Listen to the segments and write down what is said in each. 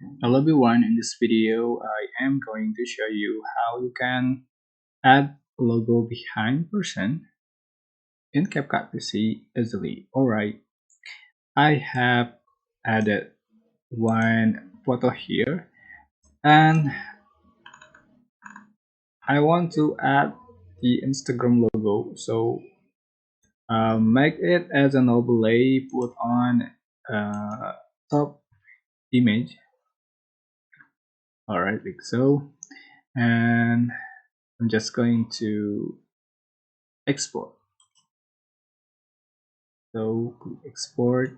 Hello everyone, in this video I am going to show you how you can add logo behind person in CapCut PC easily. Alright, I have added one photo here and I want to add the Instagram logo. So make it as an overlay, put on top image. Alright, like so. And I'm just going to export. So click export.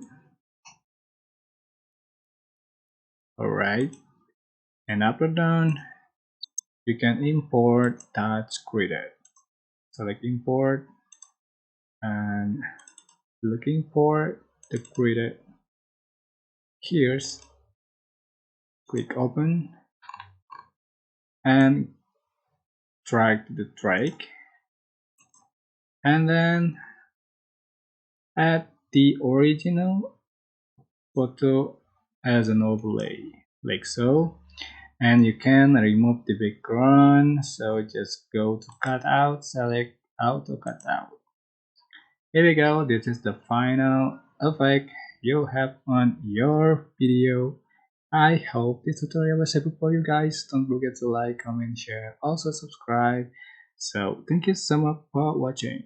Alright, and after done, you can import that's created. Select import and looking for the created. Here's click open and drag to the track and then add the original photo as an overlay like so. And you can remove the background, so just go to cutout, select auto cutout. Here we go, this is the final effect you'll have on your video. I hope this tutorial was helpful for you guys. Don't forget to like, comment, share, also subscribe. So thank you so much for watching.